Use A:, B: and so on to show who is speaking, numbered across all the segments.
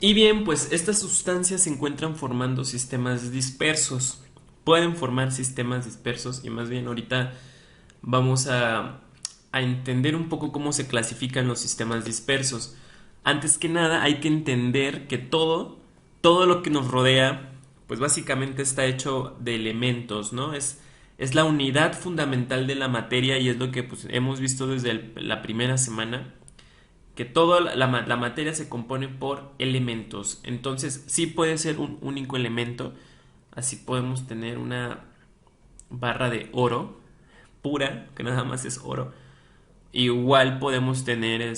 A: Y bien, pues estas sustancias se encuentran formando sistemas dispersos. Pueden formar sistemas dispersos y más bien ahorita vamos a entender un poco cómo se clasifican los sistemas dispersos. Antes que nada hay que entender que todo lo que nos rodea, pues básicamente está hecho de elementos, ¿no? Es la unidad fundamental de la materia y es lo que pues, hemos visto desde la primera semana, que toda la materia se compone por elementos. Entonces sí puede ser un único elemento. Así podemos tener una barra de oro pura, que nada más es oro. Igual podemos tener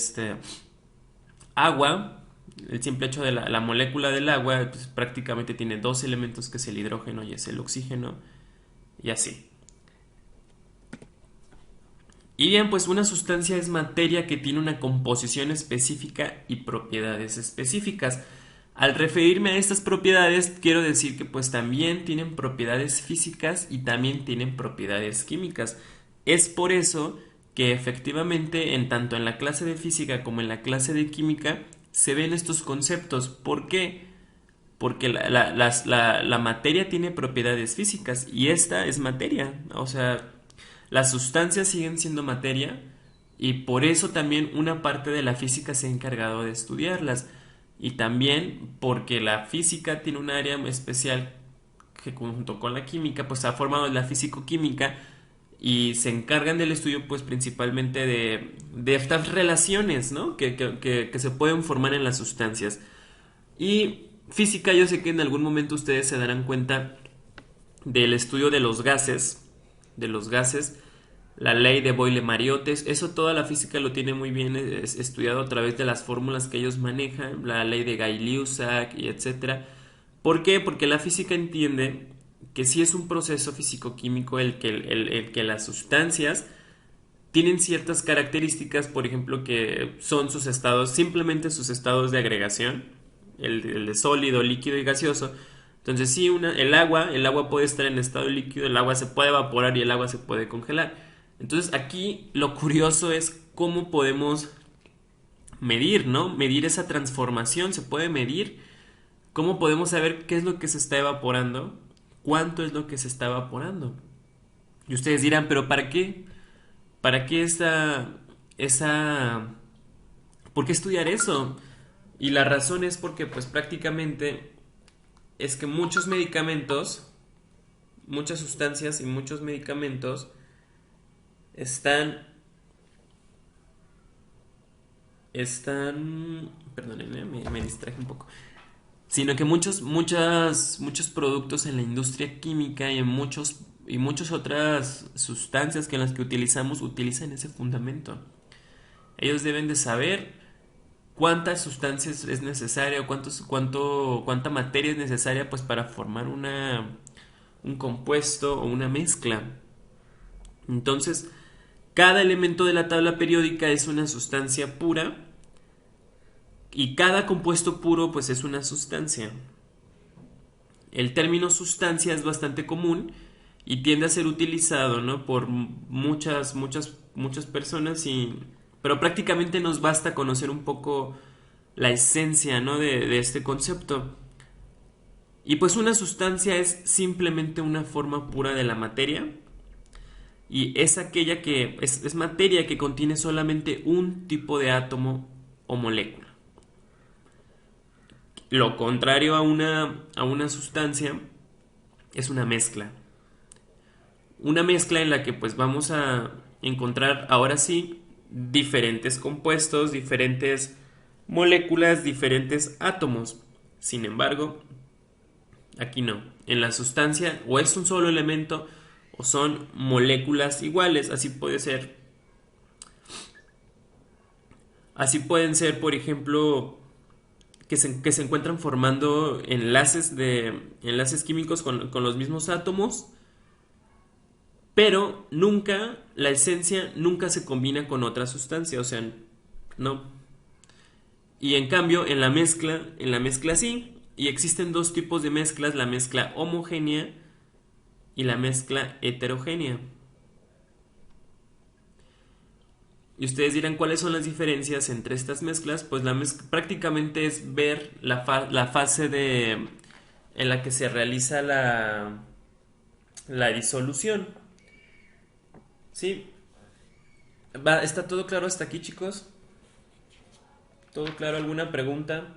A: agua. El simple hecho de la molécula del agua pues, prácticamente tiene dos elementos, que es el hidrógeno y es el oxígeno. Y así. Y bien, pues una sustancia es materia que tiene una composición específica y propiedades específicas. Al referirme a estas propiedades, quiero decir que pues también tienen propiedades físicas y también tienen propiedades químicas. Es por eso que efectivamente en tanto en la clase de física como en la clase de química se ven estos conceptos. ¿Por qué? Porque la materia tiene propiedades físicas y esta es materia. O sea, las sustancias siguen siendo materia y por eso también una parte de la física se ha encargado de estudiarlas. Y también porque la física tiene un área especial que junto con la química pues ha formado la físico-química y se encargan del estudio pues principalmente de estas relaciones, ¿no? Que se pueden formar en las sustancias. Y física, yo sé que en algún momento ustedes se darán cuenta del estudio de los gases, la ley de Boyle-Mariotte, eso toda la física lo tiene muy bien estudiado a través de las fórmulas que ellos manejan, la ley de Gay-Lussac y etcétera. ¿Por qué? Porque la física entiende que sí es un proceso físico-químico el que las sustancias tienen ciertas características, por ejemplo, que son sus estados, simplemente sus estados de agregación, el de sólido, líquido y gaseoso. Entonces, sí, el agua puede estar en estado líquido, el agua se puede evaporar y el agua se puede congelar. Entonces, aquí lo curioso es cómo podemos medir, ¿no? Medir esa transformación, se puede medir. ¿Cómo podemos saber qué es lo que se está evaporando? ¿Cuánto es lo que se está evaporando? Y ustedes dirán, ¿pero para qué? ¿Para qué esa, ¿por qué estudiar eso? Y la razón es porque pues prácticamente es que muchos medicamentos, muchas sustancias y muchos medicamentos están, perdónenme, me distraje un poco, sino que muchos productos en la industria química y en muchas otras sustancias que en las que utilizamos utilizan ese fundamento. Ellos deben de saber cuántas sustancias es necesaria, cuánta materia es necesaria pues para formar un compuesto o una mezcla. Entonces, cada elemento de la tabla periódica es una sustancia pura y cada compuesto puro pues es una sustancia. El término sustancia es bastante común y tiende a ser utilizado, ¿no? Por muchas personas pero prácticamente nos basta conocer un poco la esencia, ¿no? de este concepto. Y pues una sustancia es simplemente una forma pura de la materia y es aquella que es materia que contiene solamente un tipo de átomo o molécula. Lo contrario a una sustancia es una mezcla. Una mezcla en la que pues vamos a encontrar ahora sí diferentes compuestos, diferentes moléculas, diferentes átomos. Sin embargo, aquí no. En la sustancia o es un solo elemento o son moléculas iguales. Así pueden ser, por ejemplo, que se encuentran formando enlaces químicos con los mismos átomos, pero nunca, la esencia nunca se combina con otra sustancia, o sea, no. Y en cambio, en la mezcla sí, y existen dos tipos de mezclas, la mezcla homogénea y la mezcla heterogénea. Y ustedes dirán cuáles son las diferencias entre estas mezclas. Pues prácticamente es ver la fase en la que se realiza la disolución. ¿Sí? ¿Está todo claro hasta aquí, chicos? ¿Todo claro? ¿Alguna pregunta?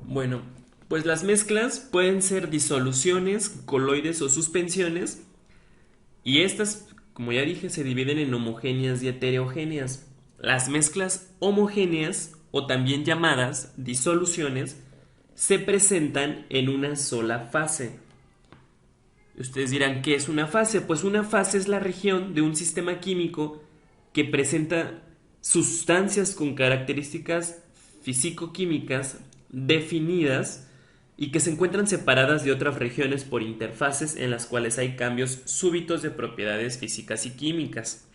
A: Bueno, pues las mezclas pueden ser disoluciones, coloides o suspensiones, y estas, como ya dije, se dividen en homogéneas y heterogéneas. Las mezclas homogéneas, o también llamadas disoluciones, se presentan en una sola fase. Ustedes dirán, ¿qué es una fase? Pues una fase es la región de un sistema químico que presenta sustancias con características físico-químicas definidas y que se encuentran separadas de otras regiones por interfaces en las cuales hay cambios súbitos de propiedades físicas y químicas.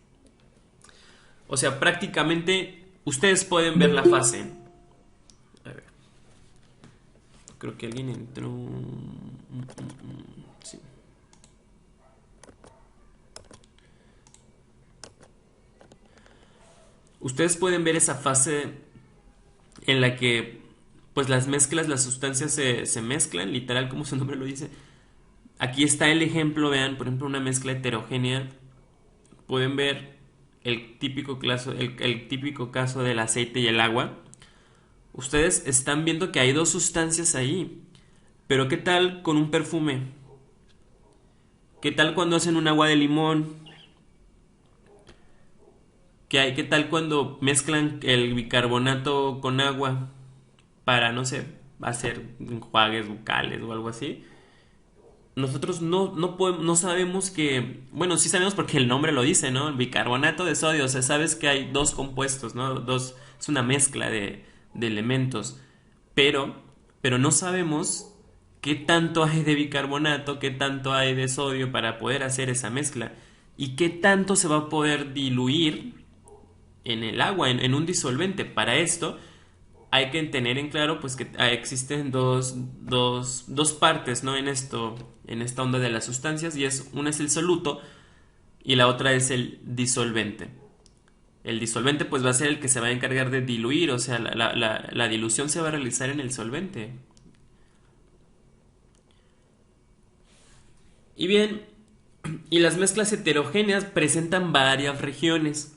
A: O sea, prácticamente ustedes pueden ver la fase. A ver. Creo que alguien entró. Sí. Ustedes pueden ver esa fase en la que pues las mezclas, las sustancias se mezclan, literal como su nombre lo dice. Aquí está el ejemplo, vean, por ejemplo, una mezcla heterogénea. Pueden ver el típico caso del aceite y el agua. Ustedes están viendo que hay dos sustancias ahí. Pero ¿qué tal con un perfume? ¿Qué tal cuando hacen un agua de limón? ¿Qué tal cuando mezclan el bicarbonato con agua para, no sé, hacer enjuagues bucales o algo así? Nosotros no sabemos que, bueno, sí sabemos porque el nombre lo dice, ¿no? El bicarbonato de sodio, o sea, sabes que hay dos compuestos, ¿no? Es una mezcla de elementos, pero no sabemos qué tanto hay de bicarbonato, qué tanto hay de sodio para poder hacer esa mezcla y qué tanto se va a poder diluir en el agua, en un disolvente. Para esto hay que tener en claro pues que existen dos partes, ¿no? En esta onda de las sustancias, y una es el soluto y la otra es el disolvente. El disolvente pues va a ser el que se va a encargar de diluir, o sea, la dilución se va a realizar en el solvente. Y bien, y las mezclas heterogéneas presentan varias regiones.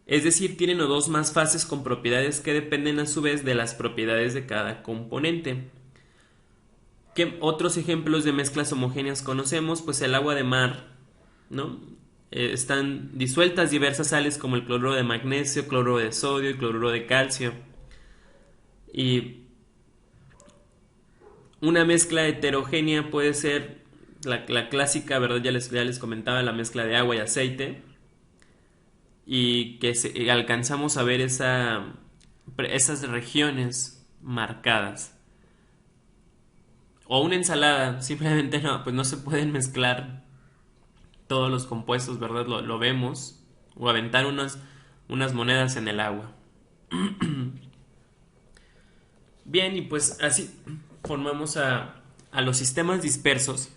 A: Es decir, tienen o dos más fases con propiedades que dependen a su vez de las propiedades de cada componente. ¿Qué otros ejemplos de mezclas homogéneas conocemos? Pues el agua de mar, ¿no? Están disueltas diversas sales como el cloruro de magnesio, cloruro de sodio y cloruro de calcio. Y una mezcla heterogénea puede ser la clásica, ¿verdad? Ya les comentaba la mezcla de agua y aceite. Y que alcanzamos a ver esas regiones marcadas. O una ensalada, simplemente no, pues no se pueden mezclar todos los compuestos, ¿verdad? Lo vemos. O aventar unas monedas en el agua. Bien, y pues así formamos a los sistemas dispersos,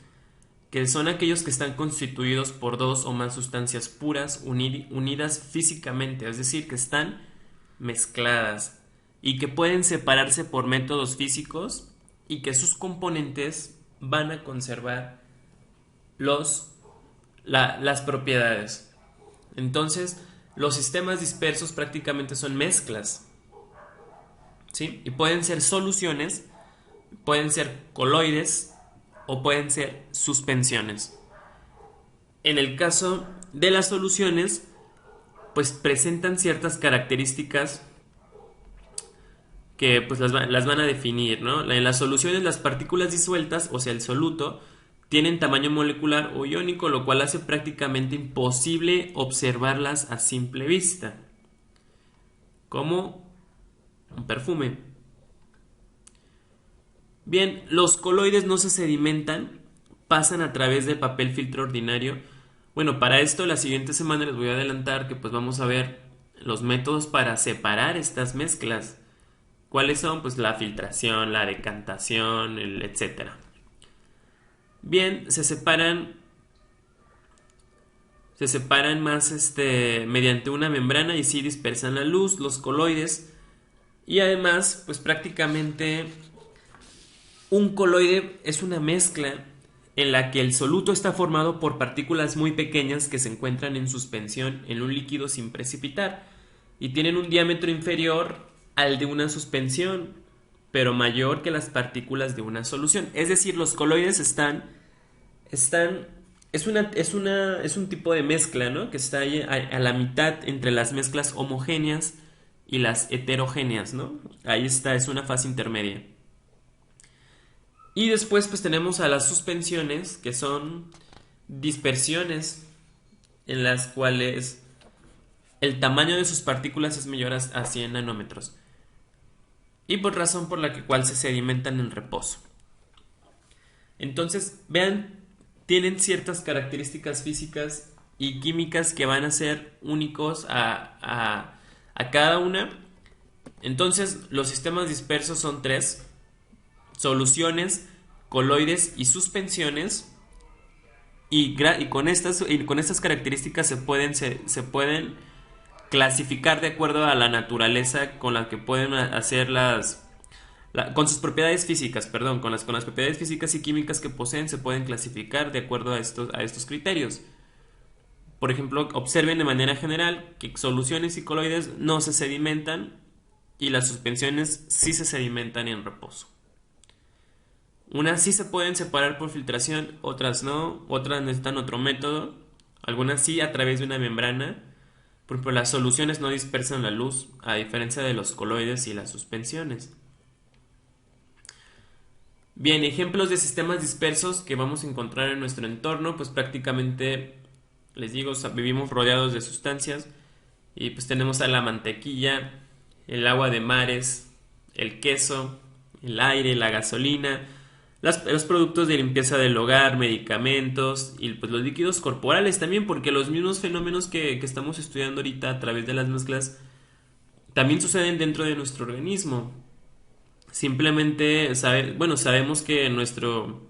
A: que son aquellos que están constituidos por dos o más sustancias puras unidas físicamente, es decir, que están mezcladas y que pueden separarse por métodos físicos y que sus componentes van a conservar las propiedades. Entonces, los sistemas dispersos prácticamente son mezclas, ¿sí? Y pueden ser soluciones, pueden ser coloides o pueden ser suspensiones. En el caso de las soluciones, pues presentan ciertas características que pues las van a definir, ¿no? En las soluciones las partículas disueltas, o sea el soluto, tienen tamaño molecular o iónico, lo cual hace prácticamente imposible observarlas a simple vista, como un perfume. Bien, los coloides no se sedimentan, pasan a través del papel filtro ordinario Bueno, para esto la siguiente semana les voy a adelantar que pues vamos a ver los métodos para separar estas mezclas. ¿Cuáles son? Pues la filtración, la decantación, etcétera. Bien, se separan más mediante una membrana y sí dispersan la luz, los coloides. Y además, pues prácticamente un coloide es una mezcla en la que el soluto está formado por partículas muy pequeñas que se encuentran en suspensión en un líquido sin precipitar y tienen un diámetro inferior al de una suspensión, pero mayor que las partículas de una solución. Es decir, los coloides están es un tipo de mezcla, ¿no? Que está ahí a la mitad entre las mezclas homogéneas y las heterogéneas, ¿no? Ahí está, es una fase intermedia. Y después pues tenemos a las suspensiones, que son dispersiones en las cuales el tamaño de sus partículas es mayor a 100 nanómetros. Y por razón por la cual se sedimentan en reposo. Entonces, vean, tienen ciertas características físicas y químicas que van a ser únicos a cada una. Entonces, los sistemas dispersos son tres: soluciones, coloides y suspensiones. Y con estas características se pueden clasificar de acuerdo a la naturaleza con la que pueden hacer con sus propiedades físicas, perdón, con las propiedades físicas y químicas que poseen, se pueden clasificar de acuerdo a estos criterios. Por ejemplo, observen de manera general que soluciones y coloides no se sedimentan y las suspensiones sí se sedimentan en reposo. Unas sí se pueden separar por filtración, otras no, otras necesitan otro método, algunas sí a través de una membrana. Por ejemplo, las soluciones no dispersan la luz, a diferencia de los coloides y las suspensiones. Bien, ejemplos de sistemas dispersos que vamos a encontrar en nuestro entorno, pues prácticamente, les digo, vivimos rodeados de sustancias y pues tenemos a la mantequilla, el agua de mares, el queso, el aire, la gasolina, los productos de limpieza del hogar, medicamentos y pues los líquidos corporales también, porque los mismos fenómenos que estamos estudiando ahorita a través de las mezclas también suceden dentro de nuestro organismo. Simplemente sabemos que en nuestro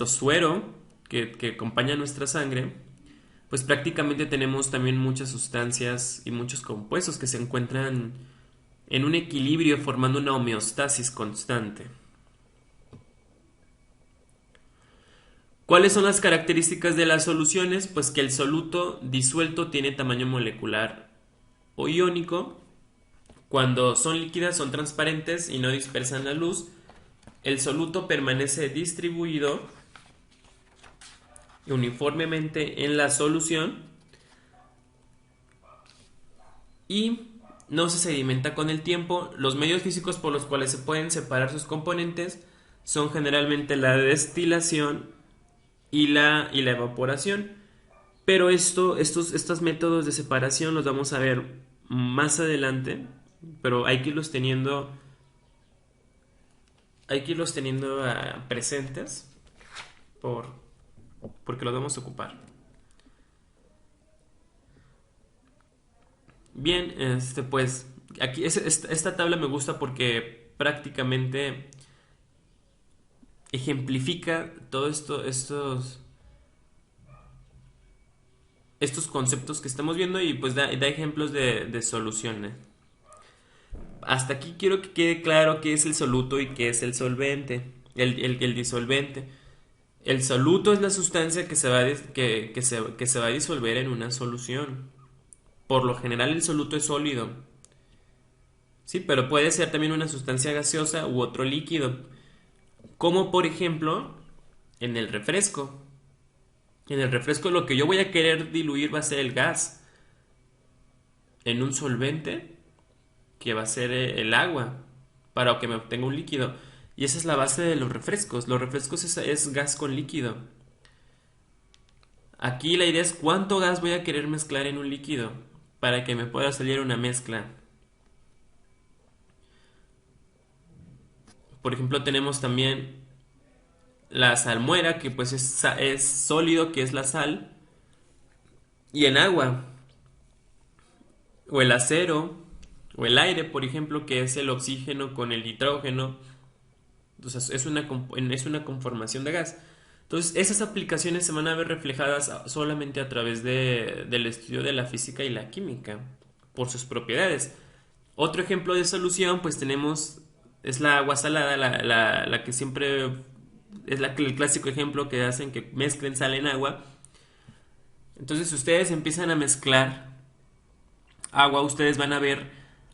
A: suero que acompaña nuestra sangre, pues prácticamente tenemos también muchas sustancias y muchos compuestos que se encuentran en un equilibrio formando una homeostasis constante. ¿Cuáles son las características de las soluciones? Pues que el soluto disuelto tiene tamaño molecular o iónico. Cuando son líquidas son transparentes y no dispersan la luz. El soluto permanece distribuido uniformemente en la solución y no se sedimenta con el tiempo. Los medios físicos por los cuales se pueden separar sus componentes son generalmente la destilación y la evaporación. Pero estos métodos de separación los vamos a ver más adelante, pero hay que irlos teniendo presentes porque los vamos a ocupar. Bien, pues aquí esta tabla me gusta porque prácticamente ejemplifica todo estos conceptos que estamos viendo y pues da ejemplos de soluciones. Hasta aquí quiero que quede claro qué es el soluto y qué es el solvente, el disolvente. El soluto es la sustancia que se va a disolver en una solución. Por lo general el soluto es sólido. Sí, pero puede ser también una sustancia gaseosa u otro líquido. Como por ejemplo en el refresco. En el refresco lo que yo voy a querer diluir va a ser el gas en un solvente que va a ser el agua para que me obtenga un líquido. Y esa es la base de los refrescos. Los refrescos es gas con líquido. Aquí la idea es cuánto gas voy a querer mezclar en un líquido para que me pueda salir una mezcla. Por ejemplo, tenemos también la salmuera, que pues es sólido, que es la sal. y en agua, o el acero, o el aire, por ejemplo, que es el oxígeno con el nitrógeno. Entonces es una conformación de gas. Entonces esas aplicaciones se van a ver reflejadas solamente a través del estudio de la física y la química, por sus propiedades. Otro ejemplo de solución, pues tenemos, es la agua salada, la que siempre es el clásico ejemplo que hacen que mezclen sal en agua. Entonces, si ustedes empiezan a mezclar agua, ustedes van a ver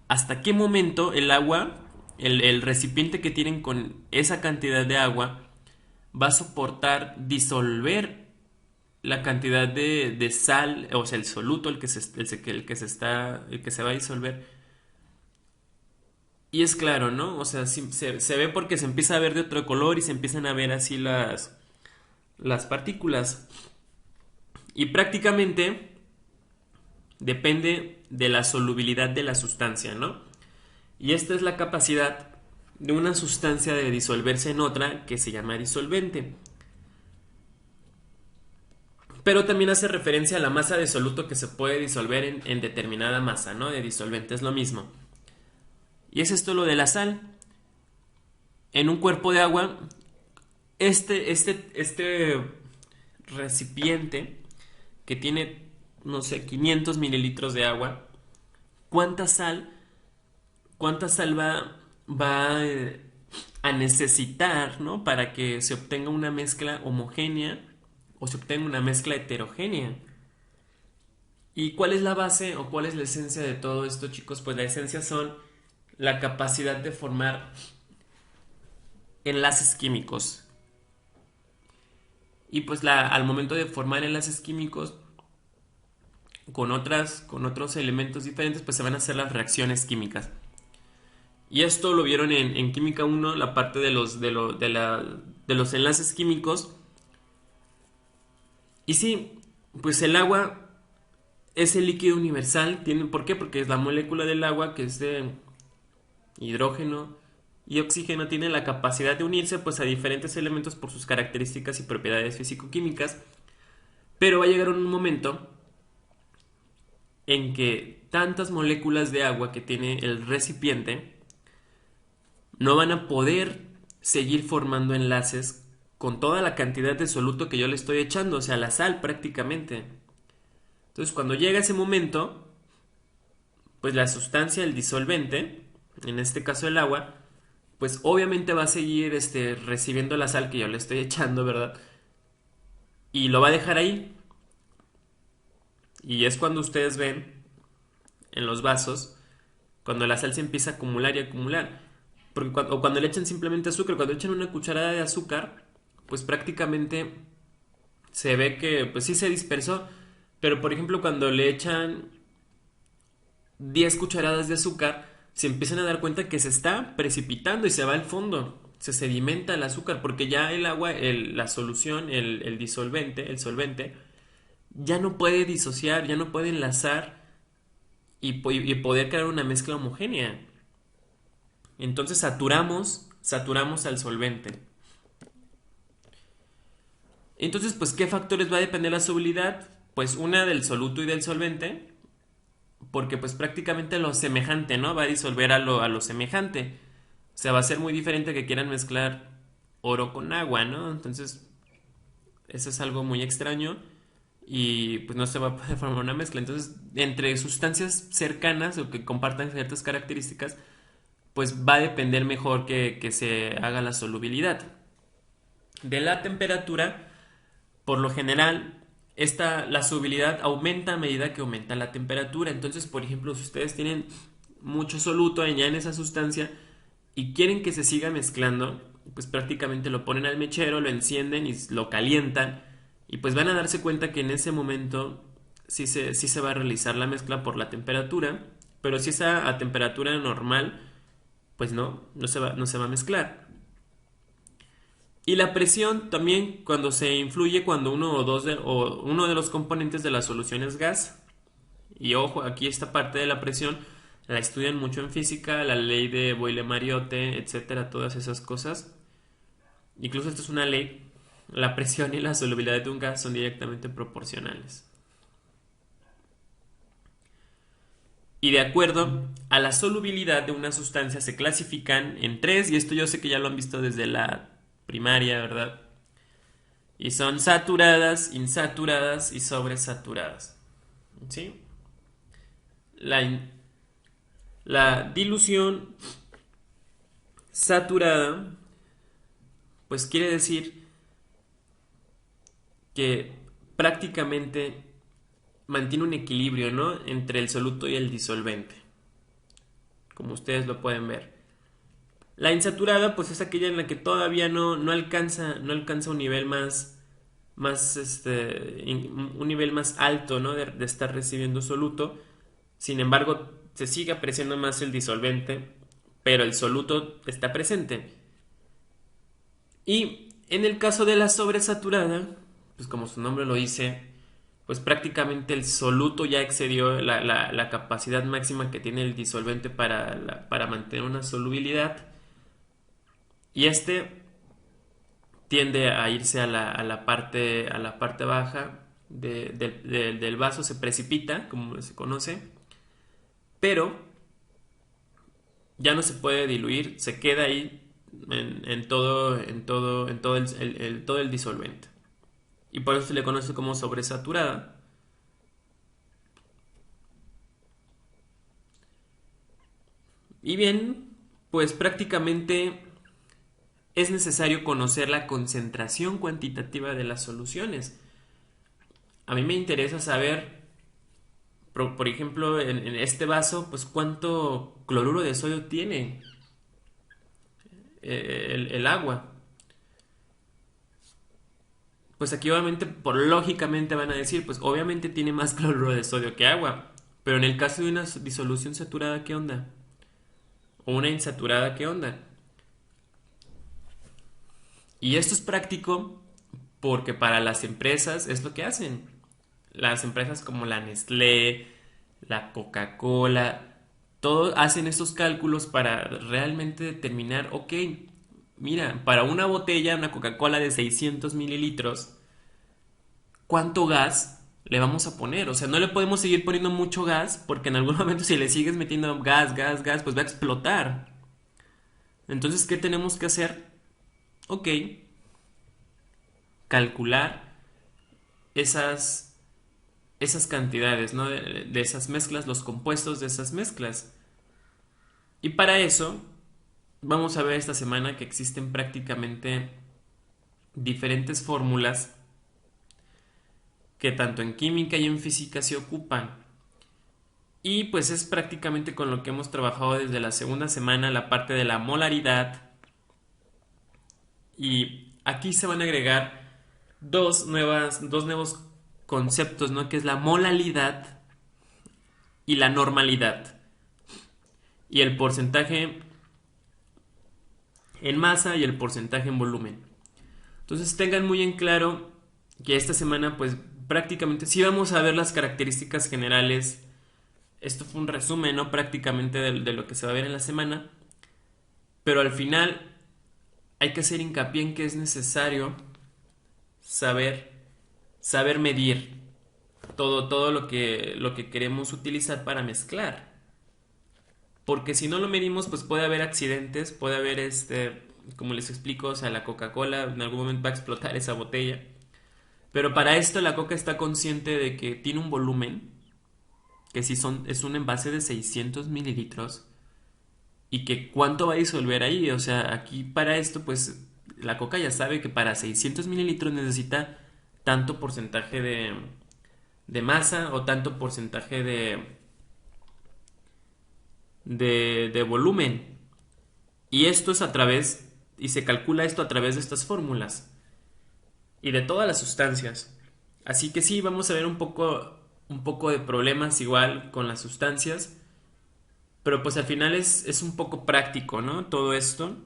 A: hasta qué momento el agua, el recipiente que tienen con esa cantidad de agua, va a soportar disolver la cantidad de sal, o sea, el soluto, el que se va a disolver. Y es claro, ¿no? O sea, se ve porque se empieza a ver de otro color y se empiezan a ver así las partículas. Y prácticamente depende de la solubilidad de la sustancia, ¿no? Y esta es la capacidad de una sustancia de disolverse en otra que se llama disolvente. Pero también hace referencia a la masa de soluto que se puede disolver en determinada masa, ¿no? De disolvente es lo mismo. Y es esto lo de la sal. En un cuerpo de agua, este recipiente que tiene, no sé, 500 mililitros de agua, ¿cuánta sal, cuánta sal va a necesitar, ¿no? Para que se obtenga una mezcla homogénea o se obtenga una mezcla heterogénea? ¿Y cuál es la base o cuál es la esencia de todo esto, chicos? Pues la esencia son la capacidad de formar enlaces químicos. Y pues al momento de formar enlaces químicos con otros elementos diferentes, pues se van a hacer las reacciones químicas. Y esto lo vieron en Química 1, la parte de los enlaces químicos. Y sí, pues el agua es el líquido universal. ¿Por qué? Porque es la molécula del agua, que es de hidrógeno y oxígeno, tiene la capacidad de unirse pues a diferentes elementos por sus características y propiedades físico-químicas. Pero va a llegar un momento en que tantas moléculas de agua que tiene el recipiente no van a poder seguir formando enlaces con toda la cantidad de soluto que yo le estoy echando, o sea, la sal prácticamente. Entonces, cuando llega ese momento, pues la sustancia, el disolvente, en este caso el agua, pues obviamente va a seguir recibiendo la sal que yo le estoy echando, ¿verdad? Y lo va a dejar ahí. Y es cuando ustedes ven en los vasos, cuando la sal se empieza a acumular y acumular. O cuando le echan simplemente azúcar, cuando echan una cucharada de azúcar, pues prácticamente se ve que pues sí se dispersó. Pero por ejemplo cuando le echan 10 cucharadas de azúcar, se empiezan a dar cuenta que se está precipitando y se va al fondo. Se sedimenta el azúcar porque ya el agua, la solución, el disolvente, el solvente, ya no puede disociar, ya no puede enlazar y poder crear una mezcla homogénea. Entonces saturamos al solvente. Entonces, pues, ¿qué factores va a depender la solubilidad? Pues una del soluto y del solvente, porque pues prácticamente lo semejante, ¿no? Va a disolver a lo semejante. O sea, va a ser muy diferente que quieran mezclar oro con agua, ¿no? Entonces, eso es algo muy extraño y pues no se va a poder formar una mezcla. Entonces, entre sustancias cercanas o que compartan ciertas características, pues va a depender mejor que se haga la solubilidad. De la temperatura, por lo general, la solubilidad aumenta a medida que aumenta la temperatura. Entonces, por ejemplo, si ustedes tienen mucho soluto ya en esa sustancia y quieren que se siga mezclando, pues prácticamente lo ponen al mechero, lo encienden y lo calientan. Y pues van a darse cuenta que en ese momento sí se va a realizar la mezcla por la temperatura. Pero si es a temperatura normal, pues no se va a mezclar. Y la presión también cuando se influye cuando uno de los componentes de la solución es gas. Y ojo, aquí esta parte de la presión la estudian mucho en física, la ley de Boyle-Mariotte, etcétera, todas esas cosas. Incluso esto es una ley. La presión y la solubilidad de un gas son directamente proporcionales. Y de acuerdo a la solubilidad de una sustancia se clasifican en tres, y esto yo sé que ya lo han visto desde la primaria, ¿verdad? Y son saturadas, insaturadas y sobresaturadas. ¿Sí? La, la dilución saturada, pues quiere decir que prácticamente mantiene un equilibrio, ¿no? Entre el soluto y el disolvente, como ustedes lo pueden ver. La insaturada, pues es aquella en la que todavía no alcanza un nivel un nivel más alto, ¿no? De estar recibiendo soluto. Sin embargo, se sigue apreciando más el disolvente, pero el soluto está presente. Y en el caso de la sobresaturada, pues como su nombre lo dice, pues prácticamente el soluto ya excedió la capacidad máxima que tiene el disolvente para mantener una solubilidad. Y este tiende a irse a la parte baja del vaso, se precipita, como se conoce, pero ya no se puede diluir, se queda ahí en todo el disolvente. Y por eso se le conoce como sobresaturada. Y bien, pues prácticamente es necesario conocer la concentración cuantitativa de las soluciones. A mí me interesa saber, por ejemplo, en este vaso, pues cuánto cloruro de sodio tiene el agua. Pues aquí obviamente, por lógicamente van a decir, pues obviamente tiene más cloruro de sodio que agua. Pero en el caso de una disolución saturada, ¿qué onda? O una insaturada, ¿qué onda? Y esto es práctico porque para las empresas es lo que hacen. Las empresas como la Nestlé, la Coca-Cola, todos hacen estos cálculos para realmente determinar, ok, mira, para una botella, una Coca-Cola de 600 mililitros, ¿cuánto gas le vamos a poner? O sea, no le podemos seguir poniendo mucho gas porque en algún momento si le sigues metiendo gas, pues va a explotar. Entonces, ¿qué tenemos que hacer? Ok, calcular esas, esas cantidades, ¿no? De esas mezclas, los compuestos de esas mezclas. Y para eso, vamos a ver esta semana que existen prácticamente diferentes fórmulas que tanto en química y en física se ocupan. Y pues es prácticamente con lo que hemos trabajado desde la segunda semana, la parte de la molaridad. Y aquí se van a agregar dos nuevos conceptos, ¿no? Que es la molalidad y la normalidad. Y el porcentaje en masa y el porcentaje en volumen. Entonces tengan muy en claro que esta semana pues prácticamente sí vamos a ver las características generales. Esto fue un resumen, ¿no? Prácticamente de lo que se va a ver en la semana. Pero al final hay que hacer hincapié en que es necesario saber, saber medir todo lo que queremos utilizar para mezclar. Porque si no lo medimos, pues puede haber accidentes, puede haber como les explico, o sea, la Coca-Cola en algún momento va a explotar esa botella. Pero para esto la Coca está consciente de que tiene un volumen, que si es un envase de 600 mililitros, y que cuánto va a disolver ahí. O sea, aquí para esto, pues la Coca ya sabe que para 600 mililitros necesita tanto porcentaje de masa o tanto porcentaje de volumen. Y esto es y se calcula esto a través de estas fórmulas y de todas las sustancias. Así que sí, vamos a ver un poco de problemas igual con las sustancias, pero pues al final es un poco práctico, ¿no? Todo esto.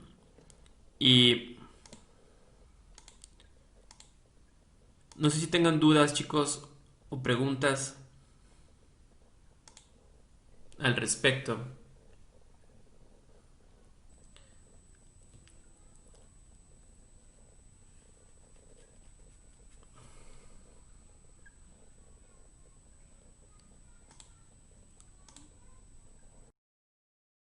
A: Y no sé si tengan dudas, chicos, o preguntas al respecto.